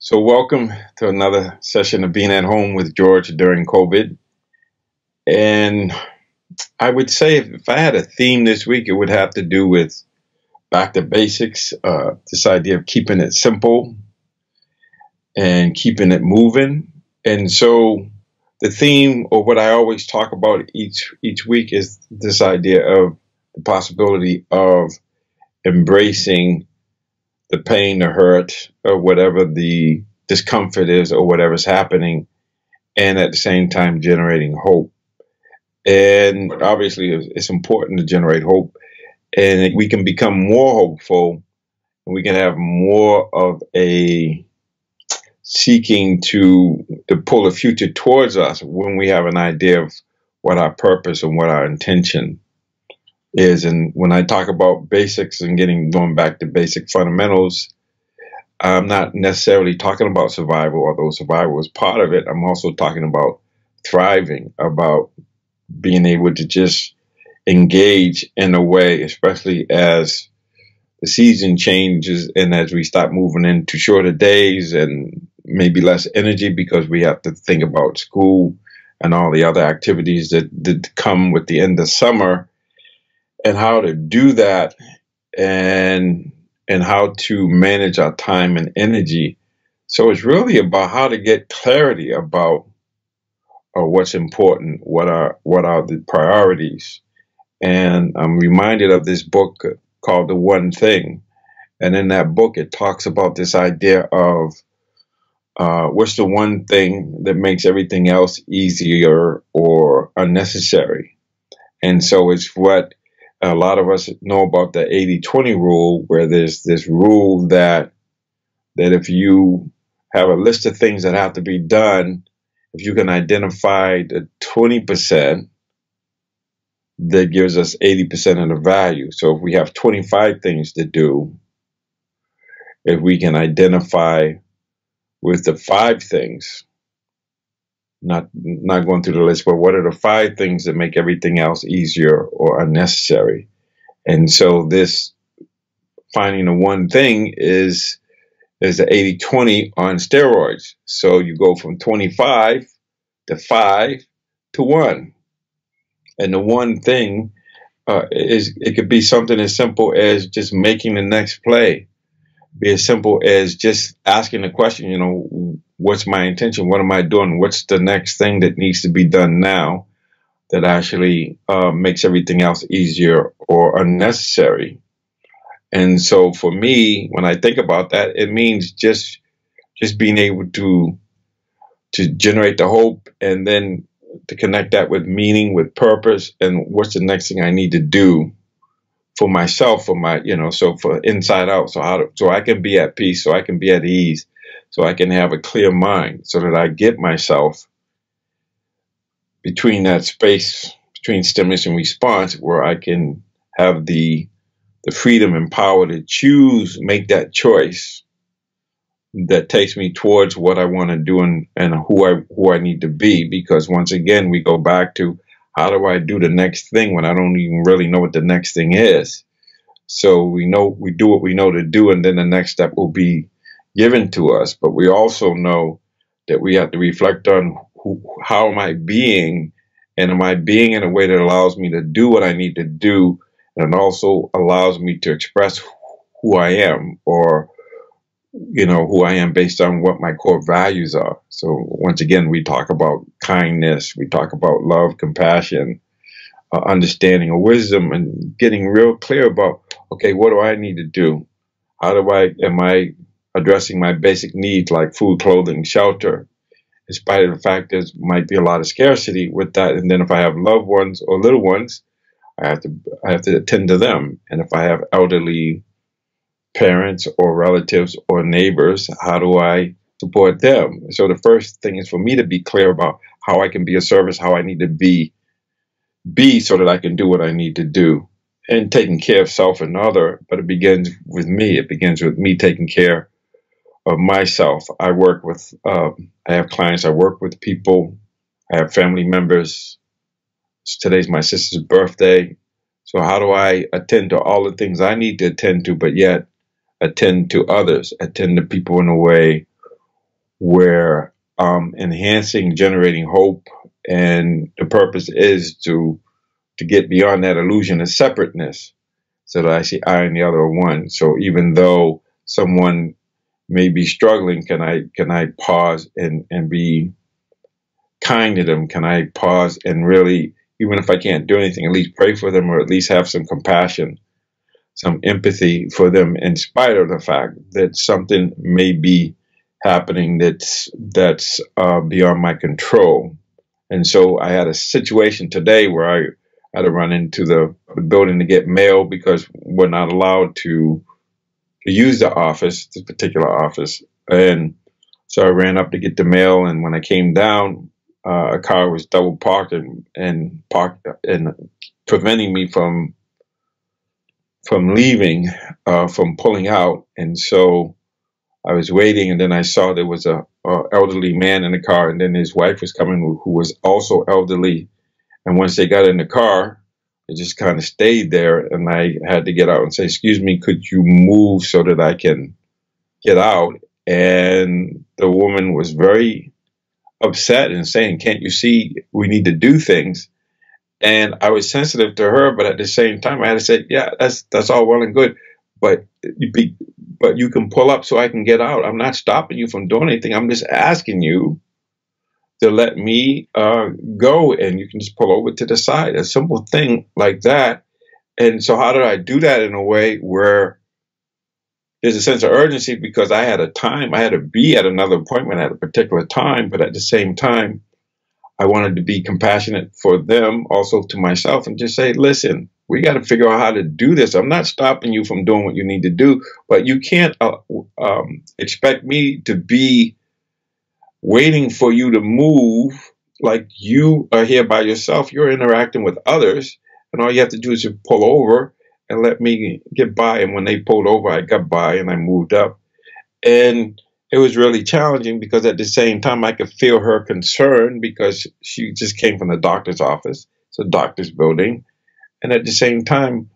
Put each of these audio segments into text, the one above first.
So, welcome to another session of Being at Home with George during COVID. And I would say if I had a theme this week, it would have to do with back to basics, this idea of keeping it simple and keeping it moving. And so, the theme, or what I always talk about each week, is this idea of the possibility of embracing the pain, the hurt, or whatever the discomfort is, or whatever's happening, and at the same time generating hope. And obviously, it's important to generate hope, and we can become more hopeful, and we can have more of a seeking to pull the future towards us when we have an idea of what our purpose and what our intention is. And when I talk about basics and going back to basic fundamentals, I'm not necessarily talking about survival, although survival is part of it. I'm also talking about thriving, about being able to just engage in a way, especially as the season changes and as we start moving into shorter days and maybe less energy because we have to think about school and all the other activities that come with the end of summer, and how to do that, and how to manage our time and energy. So it's really about how to get clarity about what's important, what are the priorities. And I'm reminded of this book called The One Thing. And in that book, it talks about this idea of what's the one thing that makes everything else easier or unnecessary. And so it's what a lot of us know about the 80-20 rule, where there's this rule that if you have a list of things that have to be done, if you can identify the 20%, that gives us 80% of the value. So if we have 25 things to do, if we can identify with the 5 things, not going through the list, but what are the 5 things that make everything else easier or unnecessary? And so this finding the one thing is the 80-20 on steroids. So you go from 25 to 5 to 1. And the one thing it could be something as simple as just making the next play. Be as simple as just asking the question, what's my intention? What am I doing? What's the next thing that needs to be done now that actually makes everything else easier or unnecessary? And so for me, when I think about that, it means just being able to generate the hope, and then to connect that with meaning, with purpose, and what's the next thing I need to do for myself, so for inside out, so I can be at peace, so I can be at ease, so I can have a clear mind, so that I get myself between that space between stimulus and response, where I can have the freedom and power to choose, make that choice that takes me towards what I want to do, and who I need to be. Because once again, we go back to, how do I do the next thing when I don't even really know what the next thing is? So we do what we know to do, and then the next step will be given to us. But we also know that we have to reflect on how am I being, and am I being in a way that allows me to do what I need to do, and also allows me to express who I am, or who I am based on what my core values are. So once again, we talk about kindness, we talk about love, compassion, understanding, or wisdom, and getting real clear about, okay, what do I need to do? Am I addressing my basic needs like food, clothing, shelter, in spite of the fact there might be a lot of scarcity with that. And then if I have loved ones or little ones, I have to attend to them. And if I have elderly parents or relatives or neighbors, how do I support them? So the first thing is for me to be clear about how I can be of service, how I need to be so that I can do what I need to do, and taking care of self and other. But it begins with me. It begins with me taking care of myself. I have clients, I work with people, I have family members. Today's my sister's birthday. So how do I attend to all the things I need to attend to, but yet attend to others, attend to people in a way where enhancing, generating hope, and the purpose is to get beyond that illusion of separateness, so that I see I and the other are one. So even though someone may be struggling, can I pause and be kind to them? Can I pause and really, even if I can't do anything, at least pray for them, or at least have some compassion, some empathy for them, in spite of the fact that something may be happening that's beyond my control. And so I had a situation today where I had to run into the building to get mail because we're not allowed to use the office, this particular office. And so I ran up to get the mail, and when I came down, a car was double parked and parked and preventing me from leaving, from pulling out. And so I was waiting, and then I saw there was a elderly man in the car, and then his wife was coming, who was also elderly. And once they got in the car, it just kind of stayed there, and I had to get out and say, "Excuse me, could you move so that I can get out?" And the woman was very upset and saying, "Can't you see we need to do things?" And I was sensitive to her, but at the same time, I had to say, "Yeah, that's all well and good, but but you can pull up so I can get out. I'm not stopping you from doing anything. I'm just asking you to let me go, and you can just pull over to the side." A simple thing like that. And so how did I do that in a way where there's a sense of urgency, because I had a time, I had to be at another appointment at a particular time, but at the same time, I wanted to be compassionate for them, also to myself, and just say, "Listen, we got to figure out how to do this. I'm not stopping you from doing what you need to do, but you can't expect me to be waiting for you to move like you are here by yourself. You're interacting with others, and all you have to do is just pull over and let me get by." And when they pulled over, I got by and I moved up. And it was really challenging because at the same time, I could feel her concern because she just came from the doctor's office. It's a doctor's building. And at the same time,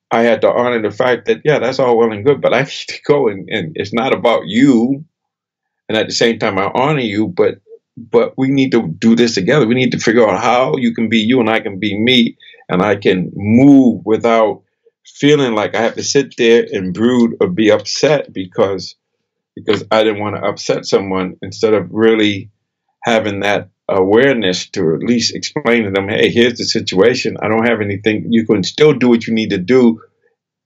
I had to honor the fact that, yeah, that's all well and good, but I need to go, and it's not about you. And at the same time, I honor you, but we need to do this together. We need to figure out how you can be you and I can be me, and I can move without feeling like I have to sit there and brood or be upset because I didn't want to upset someone, instead of really having that awareness to at least explain to them, "Hey, here's the situation. I don't have anything. You can still do what you need to do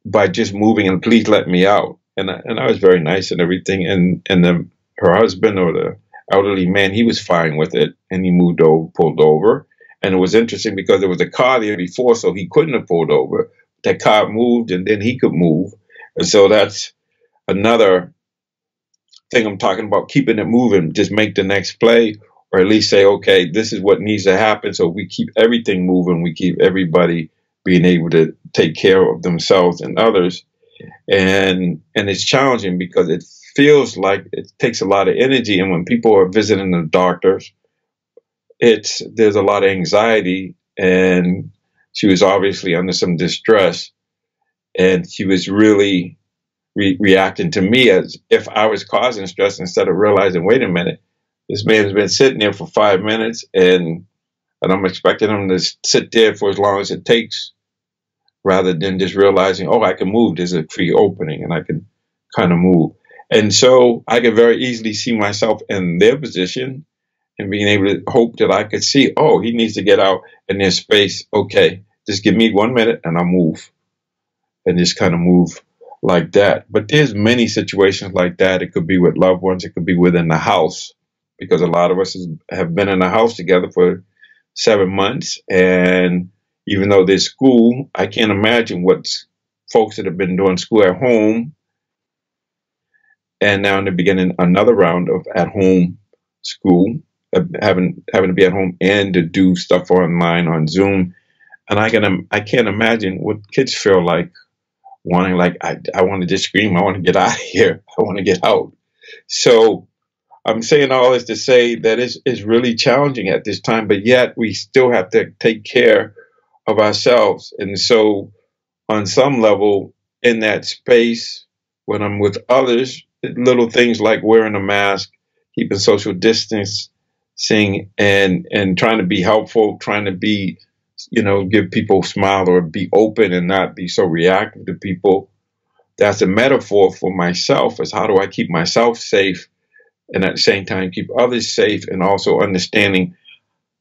by just moving, and please let me out." And I was very nice and everything. And her husband, or the elderly man, he was fine with it, and he moved over, pulled over. And it was interesting because there was a car there before, so he couldn't have pulled over. That car moved, and then he could move. And so that's another thing I'm talking about, keeping it moving. Just make the next play, or at least say, okay, this is what needs to happen. So we keep everything moving. We keep everybody being able to take care of themselves and others. And it's challenging because it feels like it takes a lot of energy. And when people are visiting the doctors, there's a lot of anxiety, and she was obviously under some distress, and she was really reacting to me as if I was causing stress, instead of realizing, wait a minute, this man has been sitting there for 5 minutes, and I'm expecting him to sit there for as long as it takes, rather than just realizing, oh, I can move. There's a free opening, and I can kind of move. And so I could very easily see myself in their position, and being able to hope that I could see, oh, he needs to get out, and there's space. Okay, just give me 1 minute and I'll move, and just kind of move like that. But there's many situations like that. It could be with loved ones. It could be within the house, because a lot of us have been in the house together for 7 months. And even though there's school, I can't imagine what folks that have been doing school at home, and now in the beginning, another round of at home school, having to be at home and to do stuff online on Zoom. And I can't imagine what kids feel like, wanting, like, I want to just scream. I want to get out of here. I want to get out. So I'm saying all this to say that it's really challenging at this time, but yet we still have to take care of ourselves. And so on some level, in that space, when I'm with others, little things like wearing a mask, keeping social distancing, and trying to be helpful, trying to be, give people a smile or be open and not be so reactive to people. That's a metaphor for myself, is how do I keep myself safe and at the same time keep others safe, and also understanding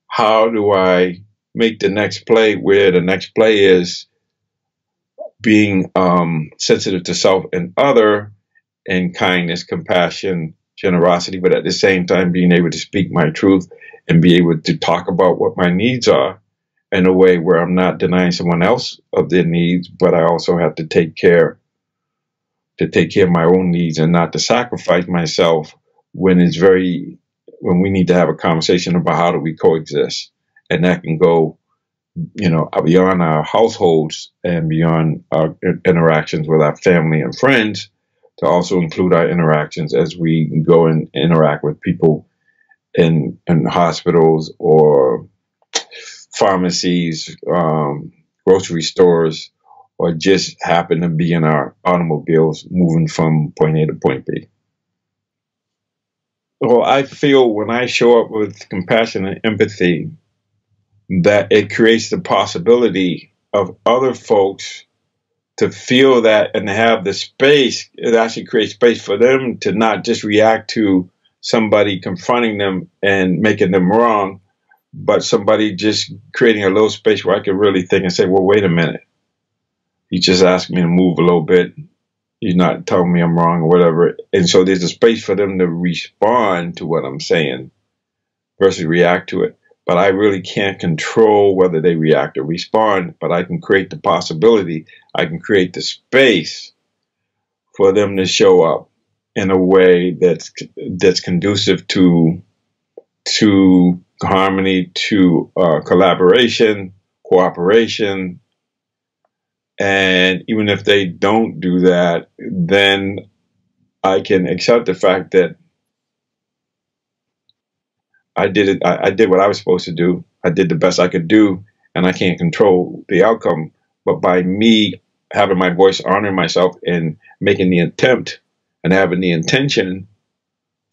how do I make the next play, where the next play is being sensitive to self and other, and kindness, compassion, generosity, but at the same time being able to speak my truth and be able to talk about what my needs are in a way where I'm not denying someone else of their needs, but I also have to take care of my own needs and not to sacrifice myself when when we need to have a conversation about how do we coexist. And that can go, beyond our households and beyond our interactions with our family and friends, to also include our interactions as we go and interact with people in hospitals or pharmacies, grocery stores, or just happen to be in our automobiles moving from point A to point B. Well, I feel when I show up with compassion and empathy, that it creates the possibility of other folks to feel that and have the space. It actually creates space for them to not just react to somebody confronting them and making them wrong, but somebody just creating a little space where I can really think and say, well, wait a minute. He just asked me to move a little bit. He's not telling me I'm wrong or whatever. And so there's a space for them to respond to what I'm saying versus react to it. But I really can't control whether they react or respond, but I can create the possibility. I can create the space for them to show up in a way that's conducive to harmony, to collaboration, cooperation. And even if they don't do that, then I can accept the fact that I did it. I did what I was supposed to do. I did the best I could do, and I can't control the outcome. But by me having my voice, honoring myself, and making the attempt and having the intention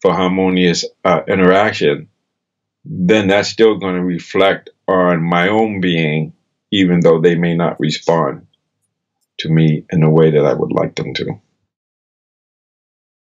for harmonious interaction, then that's still going to reflect on my own being, even though they may not respond to me in the way that I would like them to.